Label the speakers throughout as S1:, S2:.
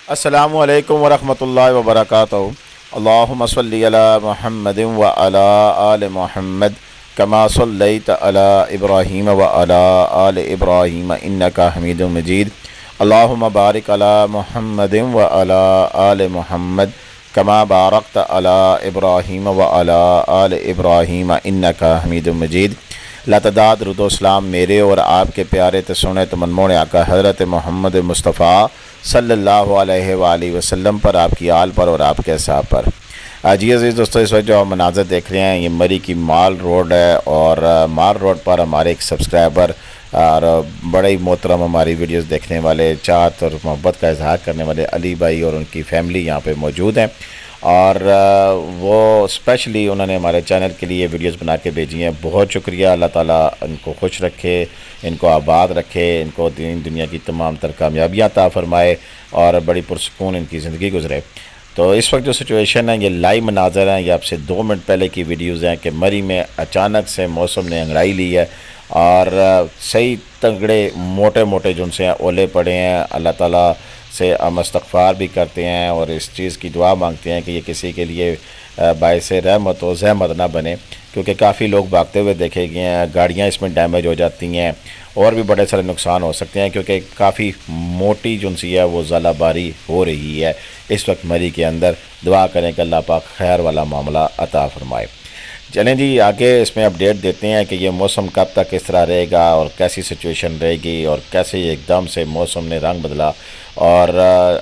S1: السلام علیکم ورحمۃ اللہ وبرکاتہ۔ اللہم صلی علی محمد وعلی آل محمد کما صلیت علی ابراہیم وعلی آل ابراہیم انک حمید مجید۔ اللہم بارک علی محمد وعلی آل محمد کما بارکت علی ابراہیم وعلی آل ابراہیم انک حمید مجید۔ لاتعداد درود و اسلام میرے اور آپ کے پیارے سونے منمونے آقا حضرت محمد مصطفیٰ صلی اللہ علیہ وآلہ وسلم پر، آپ کی آل پر اور آپ کے اصحاب پر۔ جی عزیز دوستو، اس وقت جو مناظر دیکھ رہے ہیں یہ مری کی مال روڈ ہے، اور مال روڈ پر ہمارے ایک سبسکرائبر اور بڑے ہی محترم ہماری ویڈیوز دیکھنے والے، چاہت اور محبت کا اظہار کرنے والے علی بھائی اور ان کی فیملی یہاں پہ موجود ہیں، اور وہ اسپیشلی انہوں نے ہمارے چینل کے لیے ویڈیوز بنا کے بھیجی ہیں۔ بہت شکریہ، اللہ تعالیٰ ان کو خوش رکھے، ان کو آباد رکھے، ان کو دین دنیا کی تمام تر کامیابیاں عطا فرمائے اور بڑی پرسکون ان کی زندگی گزرے۔ تو اس وقت جو سچویشن ہے، یہ لائیو مناظر ہیں، یہ آپ سے 2 منٹ پہلے کی ویڈیوز ہیں کہ مری میں اچانک سے موسم نے انگڑائی لی ہے، اور صحیح تگڑے موٹے موٹے جو ان سے اولے پڑے ہیں۔ اللہ تعالیٰ سے ہم استغفار بھی کرتے ہیں اور اس چیز کی دعا مانگتے ہیں کہ یہ کسی کے لیے باعث رحمت و زحمت نہ بنے، کیونکہ کافی لوگ بھاگتے ہوئے دیکھے گئے ہیں، گاڑیاں اس میں ڈیمیج ہو جاتی ہیں اور بھی بڑے سارے نقصان ہو سکتے ہیں، کیونکہ کافی موٹی جو سی ہے وہ ژالہ باری ہو رہی ہے اس وقت مری کے اندر۔ دعا کریں کہ اللہ پاک خیر والا معاملہ عطا فرمائے۔ چلیں جی آگے اس میں اپڈیٹ دیتے ہیں کہ یہ موسم کب تک اس طرح رہے گا اور کیسی سچویشن رہے گی، اور کیسے ایک دم سے موسم نے رنگ بدلا اور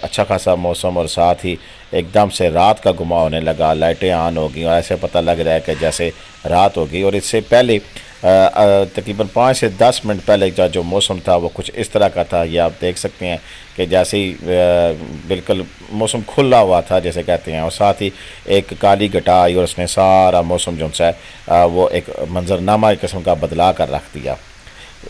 S1: اچھا خاصا موسم، اور ساتھ ہی ایک دم سے رات کا گما ہونے لگا، لائٹیں آن ہو گئیں اور ایسے پتہ لگ رہا ہے کہ جیسے رات ہوگی۔ اور اس سے پہلے تقریباً 5 سے 10 منٹ پہلے جو موسم تھا وہ کچھ اس طرح کا تھا، یہ آپ دیکھ سکتے ہیں کہ جیسے ہی بالکل موسم کھلا ہوا تھا جیسے کہتے ہیں، اور ساتھ ہی ایک کالی گھٹا آئی اور اس نے سارا موسم جو ہے وہ ایک منظرنامہ قسم کا بدلا کر رکھ دیا۔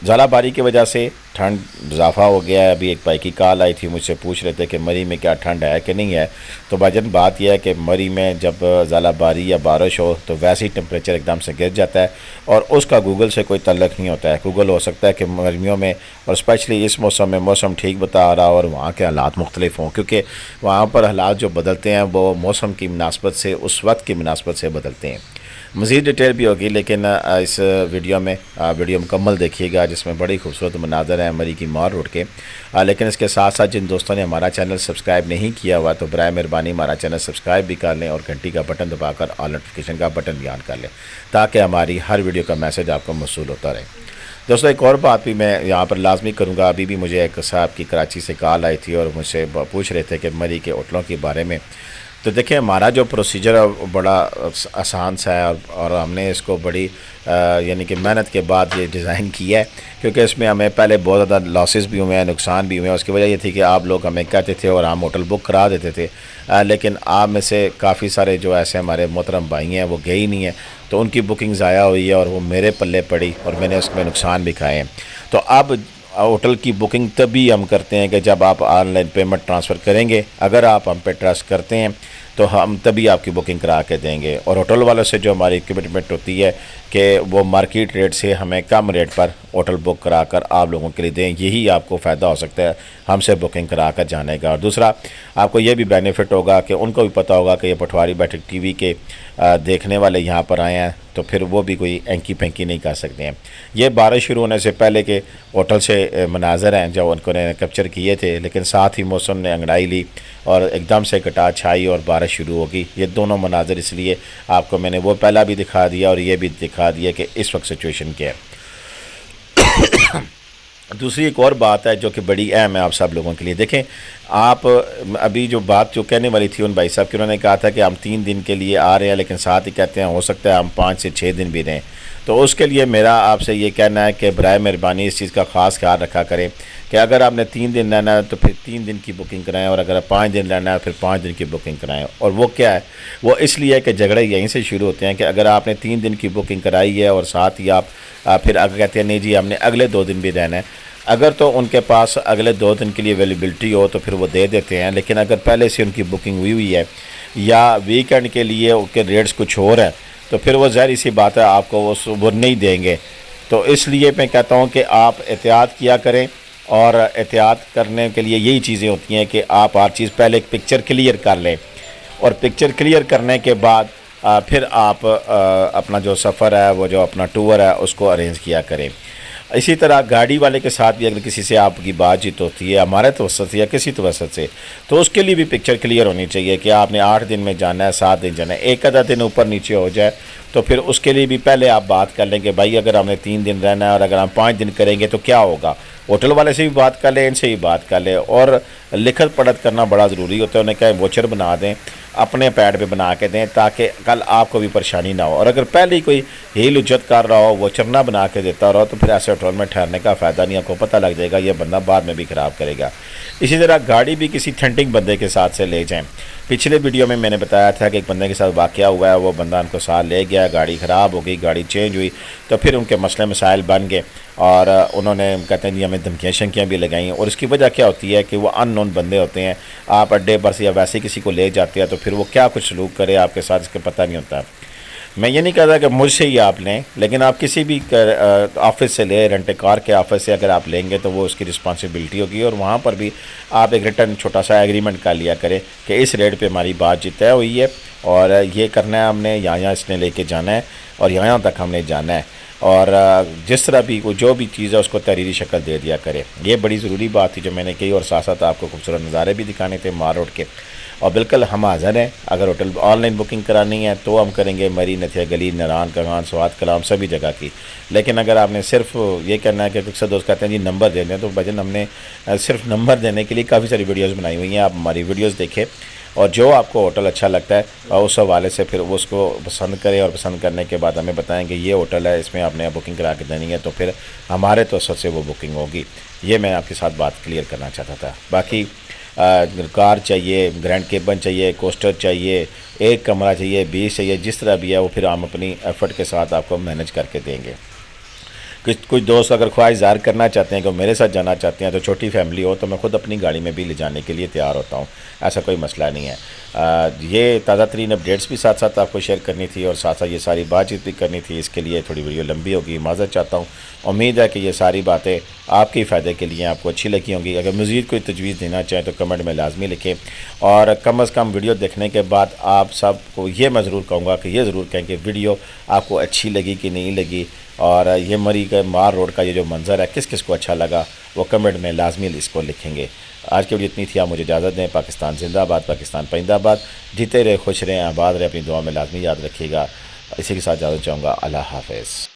S1: ژالہ باری کی وجہ سے ٹھنڈ اضافہ ہو گیا ہے۔ ابھی ایک بھائی کی کال آئی تھی، مجھ سے پوچھ رہے تھے کہ مری میں کیا ٹھنڈ ہے کہ نہیں ہے۔ تو بھاجن بات یہ ہے کہ مری میں جب ژالہ باری یا بارش ہو تو ویسے ہی ٹمپریچر ایک دم سے گر جاتا ہے، اور اس کا گوگل سے کوئی تعلق نہیں ہوتا ہے۔ گوگل ہو سکتا ہے کہ گرمیوں میں اور اسپیشلی اس موسم میں موسم ٹھیک بتا رہا اور وہاں کے حالات مختلف ہوں، کیونکہ وہاں پر حالات جو بدلتے ہیں وہ موسم کی مناسبت سے، اس وقت کی مناسبت سے بدلتے ہیں۔ مزید ڈیٹیل بھی ہوگی، لیکن اس ویڈیو میں ویڈیو مکمل دیکھیے گا، جس میں بڑی خوبصورت مناظر ہیں مری کی مال روڈ کے۔ لیکن اس کے ساتھ ساتھ جن دوستوں نے ہمارا چینل سبسکرائب نہیں کیا ہوا تو برائے مہربانی ہمارا چینل سبسکرائب بھی کر لیں اور گھنٹی کا بٹن دبا کر آل نوٹیفیکیشن کا بٹن بھی آن کر لیں، تاکہ ہماری ہر ویڈیو کا میسج آپ کو موصول ہوتا رہے۔ دوستو ایک اور بات بھی میں یہاں پر لازمی کروں گا، ابھی بھی مجھے ایک صاحب کی کراچی سے کال آئی تھی اور مجھ سے پوچھ رہے تھے کہ مری کے ہوٹلوں کے بارے میں۔ تو دیکھیں ہمارا جو پروسیجر ہے بڑا آسان سا ہے، اور ہم نے اس کو بڑی یعنی کہ محنت کے بعد یہ ڈیزائن کیا ہے، کیونکہ اس میں ہمیں پہلے بہت زیادہ لاسز بھی ہوئے ہیں، نقصان بھی ہوئے ہیں۔ اس کی وجہ یہ تھی کہ آپ لوگ ہمیں کہتے تھے اور ہم ہوٹل بک کرا دیتے تھے، لیکن آپ میں سے کافی سارے جو ایسے ہمارے محترم بھائی ہیں وہ گئے ہی نہیں ہیں، تو ان کی بکنگ ضائع ہوئی ہے اور وہ میرے پلے پڑی اور میں نے اس میں نقصان بھی کھائے ہیں۔ تو اب ہوٹل کی بکنگ تبھی ہم کرتے ہیں کہ جب آپ آن لائن پیمنٹ ٹرانسفر کریں گے۔ اگر آپ ہم پہ ٹرسٹ کرتے ہیں تو ہم تبھی آپ کی بکنگ کرا کے دیں گے، اور ہوٹل والوں سے جو ہماری کمٹمنٹ ہوتی ہے کہ وہ مارکیٹ ریٹ سے ہمیں کم ریٹ پر ہوٹل بک کرا کر آپ لوگوں کے لیے دیں، یہی آپ کو فائدہ ہو سکتا ہے ہم سے بکنگ کرا کر جانے کا۔ اور دوسرا آپ کو یہ بھی بینیفٹ ہوگا کہ ان کو بھی پتہ ہوگا کہ یہ پٹواری بیٹھک ٹی وی کے دیکھنے والے یہاں پر آئے ہیں، تو پھر وہ بھی کوئی اینکی پینکی نہیں کر سکتے ہیں۔ یہ بارش شروع ہونے سے پہلے کے ہوٹل سے مناظر ہیں جو ان کو نے کیپچر کیے تھے، لیکن ساتھ ہی موسم نے انگڑائی لی اور ایک دم سے کٹا چھائی اور بارش شروع ہوگی۔ یہ دونوں مناظر اس لیے آپ کو میں نے وہ پہلا بھی دکھا دیا اور یہ بھی دکھا دیا کہ اس وقت سچویشن کیا ہے۔ دوسری ایک اور بات ہے جو کہ بڑی اہم ہے آپ سب لوگوں کے لیے۔ دیکھیں آپ ابھی جو بات جو کہنے والی تھی ان بھائی صاحب کی، انہوں نے کہا تھا کہ ہم 3 دن کے لیے آ رہے ہیں، لیکن ساتھ ہی کہتے ہیں ہو سکتا ہے ہم 5 سے 6 دن بھی رہیں۔ تو اس کے لیے میرا آپ سے یہ کہنا ہے کہ برائے مہربانی اس چیز کا خاص خیال رکھا کریں کہ اگر آپ نے 3 دن رہنا ہے تو پھر 3 دن کی بکنگ کرائیں، اور اگر 5 دن رہنا ہے پھر 5 دن کی بکنگ کرائیں۔ اور وہ کیا ہے، وہ اس لیے کہ جھگڑے یہیں سے شروع ہوتے ہیں کہ اگر آپ نے 3 دن کی بکنگ کرائی ہے اور ساتھ ہی آپ پھر اگر کہتے ہیں نہیں جی ہم نے اگلے 2 دن بھی رہنا ہے، اگر تو ان کے پاس اگلے 2 دن کے لیے اویلیبلٹی ہو تو پھر وہ دے دیتے ہیں، لیکن اگر پہلے سے ان کی بکنگ ہوئی ہے یا ویکینڈ کے لیے ان کے ریٹس کچھ اور ہیں تو پھر وہ ظاہر سی بات ہے آپ کو وہ نہیں دیں گے۔ تو اس لیے میں کہتا ہوں کہ آپ احتیاط کیا کریں، اور احتیاط کرنے کے لیے یہی چیزیں ہوتی ہیں کہ آپ ہر چیز پہلے ایک پکچر کلیئر کر لیں، اور پکچر کلیئر کرنے کے بعد پھر آپ اپنا جو سفر ہے، وہ جو اپنا ٹور ہے، اس کو ارینج کیا کریں۔ اسی طرح گاڑی والے کے ساتھ بھی اگر کسی سے آپ کی بات چیت ہوتی ہے ہمارے توسط سے یا کسی توسط سے، تو اس کے لیے بھی پکچر کلیئر ہونی چاہیے کہ آپ نے 8 دن میں جانا ہے، 7 دن جانا ہے۔ ایک آدھا دن اوپر نیچے ہو جائے تو پھر اس کے لیے بھی پہلے آپ بات کر لیں کہ بھائی اگر ہم نے 3 دن رہنا ہے اور اگر ہم 5 دن کریں گے تو کیا ہوگا۔ ہوٹل والے سے بھی بات کر لیں، ان سے بھی بات کر لیں، اور لکھت پڑھت کرنا بڑا ضروری ہوتا ہے۔ انہیں کہیں ووچر بنا دیں، اپنے پیڈ پہ بنا کے دیں تاکہ کل آپ کو بھی پریشانی نہ ہو، اور اگر پہلے ہی کوئی ہیل اجت کر رہا ہو، ووچر نہ بنا کے دیتا رہو، تو پھر ایسے ہوٹل میں ٹھہرنے کا فائدہ نہیں، آپ کو پتہ لگ جائے گا یہ بندہ بعد میں بھی خراب کرے گا۔ اسی طرح گاڑی بھی کسی تھنٹنگ بندے کے ساتھ سے لے جائیں۔ پچھلے ویڈیو میں نے بتایا تھا کہ ایک بندے کے ساتھ واقعہ ہوا ہے، وہ بندہ ان کو ساتھ لے گیا، گاڑی خراب ہو گئی، گاڑی چینج ہوئی، تو پھر ان کے مسئلے مسائل بن گئے، اور انہوں نے کہتے ہیں جی ہمیں دھمکیاں شنکیاں بھی لگائیں، اور اس کی وجہ کیا ہوتی ہے کہ وہ ان نون بندے ہوتے ہیں، آپ اڈے پر سے یا ویسے کسی کو لے جاتے ہیں تو پھر وہ کیا کچھ سلوک کرے آپ کے ساتھ اس کا پتہ نہیں ہوتا۔ میں یہ نہیں کہتا کہ مجھ سے ہی آپ لیں، لیکن آپ کسی بھی آفس سے لیں، رینٹ کار کے آفس سے اگر آپ لیں گے تو وہ اس کی رسپانسبلٹی ہوگی، اور وہاں پر بھی آپ ایک ریٹرن چھوٹا سا ایگریمنٹ کر لیا کریں کہ اس ریٹ پہ ہماری بات چیت طے ہوئی ہے، اور یہ کرنا ہے ہم نے، یہاں اس نے لے کے جانا ہے، اور یہاں تک ہم نے جانا ہے، اور جس طرح بھی جو بھی چیز ہے اس کو تحریری شکل دے دیا کرے۔ یہ بڑی ضروری بات تھی جو میں نے کہی، اور ساتھ ساتھ آپ کو خوبصورت نظارے بھی دکھانے تھے مار روڈ کے، اور بالکل ہم حاضر ہیں۔ اگر ہوٹل آن لائن بکنگ کرانی ہے تو ہم کریں گے، مری، نتھیا گلی، نران، کغان، سوات کلام، سبھی جگہ کی۔ لیکن اگر آپ نے صرف یہ کرنا ہے کہ اکثر دوست کہتے ہیں جی نمبر دے دیں، تو بھجن ہم نے صرف نمبر دینے کے لیے کافی ساری ویڈیوز بنائی ہوئی ہیں، آپ ہماری ویڈیوز دیکھیں، اور جو آپ کو ہوٹل اچھا لگتا ہے اور اس حوالے سے پھر اس کو پسند کریں، اور پسند کرنے کے بعد ہمیں بتائیں کہ یہ ہوٹل ہے، اس میں آپ نے بکنگ کرا کے دینی ہے، تو پھر ہمارے توسط سے وہ بکنگ ہوگی۔ یہ میں آپ کے ساتھ بات کلیئر کرنا چاہتا تھا۔ باقی کار چاہیے، گرینڈ کیبن چاہیے، کوسٹر چاہیے، ایک کمرہ چاہیے، 20 چاہیے، جس طرح بھی ہے وہ پھر ہم اپنی ایفرٹ کے ساتھ آپ کو مینج کر کے دیں گے۔ کچھ دوست اگر خواہش ظاہر کرنا چاہتے ہیں کہ میرے ساتھ جانا چاہتے ہیں، تو چھوٹی فیملی ہو تو میں خود اپنی گاڑی میں بھی لے جانے کے لیے تیار ہوتا ہوں، ایسا کوئی مسئلہ نہیں ہے۔ یہ تازہ ترین اپڈیٹس بھی ساتھ ساتھ آپ کو شیئر کرنی تھی، اور ساتھ ساتھ یہ ساری بات چیت بھی کرنی تھی، اس کے لیے تھوڑی ویڈیو لمبی ہوگی، معذرت چاہتا ہوں۔ امید ہے کہ یہ ساری باتیں آپ کے فائدے کے لیے آپ کو اچھی لگی ہوں گی۔ اگر مزید کوئی تجویز دینا چاہیں تو کمنٹ میں لازمی لکھیں، اور کم از کم ویڈیو دیکھنے کے بعد آپ سب کو یہ میں ضرور کہوں گا کہ یہ ضرور کہیں کہ ویڈیو آپ کو اچھی لگی کہ نہیں لگی، اور یہ مری کے مار روڈ کا یہ جو منظر ہے کس کس کو اچھا لگا، وہ کمنٹ میں لازمی اس کو لکھیں گے۔ آج کی ویڈیو اتنی تھی، آپ مجھے اجازت دیں۔ پاکستان زندہ باد، پاکستان پائندہ آباد، جیتے رہے، خوش رہیں، آباد رہے، اپنی دعا میں لازمی یاد رکھیے گا۔ اسی کے ساتھ اجازت چاہوں گا، اللہ حافظ۔